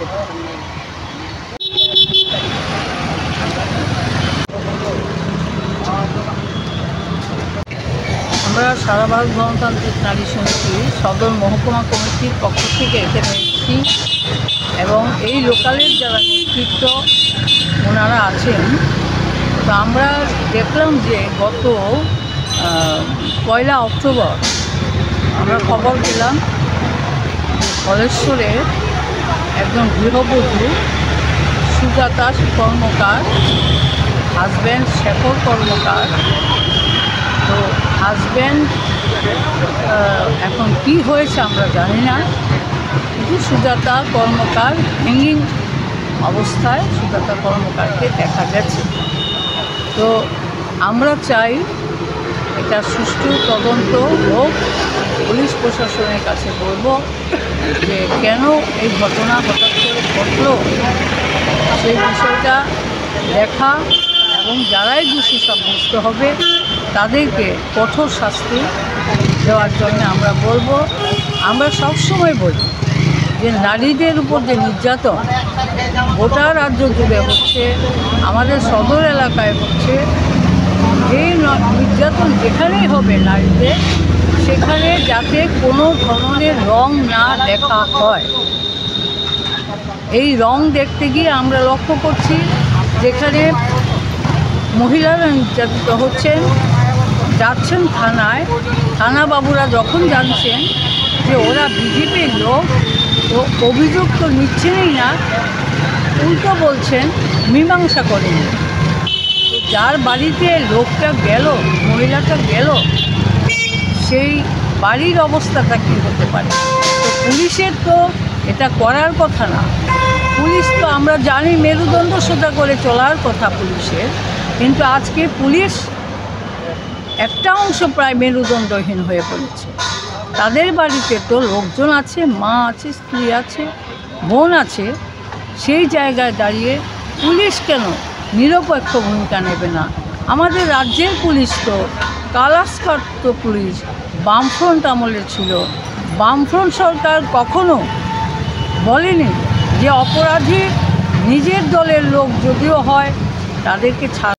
আমরা সারা ভারত গণতান্ত্রিক নারী সমিতি সদর মহকুমা কমিটির পক্ষ থেকে এখানে এসেছি এবং এই লোকালের যারা নেতৃত্ব ওনারা আছেন, তো আমরা দেখলাম যে গত 1 অক্টোবর আমরা খবর পেলাম কলেশ্বরের একজন গৃহবধূ সুজাতা কর্মকার, হাজব্যান্ড শেখর কর্মকার। তো হাজব্যান্ড এখন কি হয়েছে আমরা জানি না, কিন্তু সুজাতা কর্মকার হ্যাঙ্গিং অবস্থায় সুজাতা কর্মকারকে দেখা গেছে। তো আমরা চাই এটা সুষ্ঠু তদন্ত হোক। পুলিশ প্রশাসনের কাছে বলব যে কেন এই ঘটনা হঠাৎ করে ঘটল সেই বিষয়টা দেখা, এবং যারাই দোষী সাব্যস্ত হবে তাদেরকে কঠোর শাস্তি দেওয়ার জন্য আমরা বলবো। আমরা সবসময় বলি যে নারীদের উপর যে নির্যাতন গোটা রাজ্য জুড়ে হচ্ছে, আমাদের সদর এলাকায় হচ্ছে, এই নির্যাতন যেখানেই হবে নারীদের, সেখানে যাতে কোনো ধরনের রং না দেখা হয়। এই রং দেখতে গিয়ে আমরা লক্ষ্য করছি যেখানে মহিলারা নির্যাতিত হচ্ছেন, যাচ্ছেন থানায়, থানাবাবুরা যখন জানছেন যে ওরা বিজেপির লোক, তো অভিযোগ তো নিচ্ছেনই না, উল্টো বলছেন মীমাংসা করেন। তো যার বাড়িতে লোকটা গেল, মহিলাটা গেল, সেই বাড়ির অবস্থাটা কী হতে পারে? তো পুলিশের তো এটা করার কথা না। পুলিশ তো আমরা জানি মেরুদণ্ড সোজা করে চলার কথা পুলিশের, কিন্তু আজকে পুলিশ একটা অংশ প্রায় মেরুদণ্ডহীন হয়ে পড়েছে। তাদের বাড়িতে তো লোকজন আছে, মা আছে, স্ত্রী আছে, বোন আছে, সেই জায়গায় দাঁড়িয়ে পুলিশ কেন নিরপেক্ষ ভূমিকা নেবে না? আমাদের রাজ্যের পুলিশ তো কালাস্কার্ত পুলিশ বামফ্রন্ট আমলে ছিল। বামফ্রন্ট সরকার কখনো বলেনি যে অপরাধী নিজের দলের লোক যদিও হয় তাদেরকে ছাড়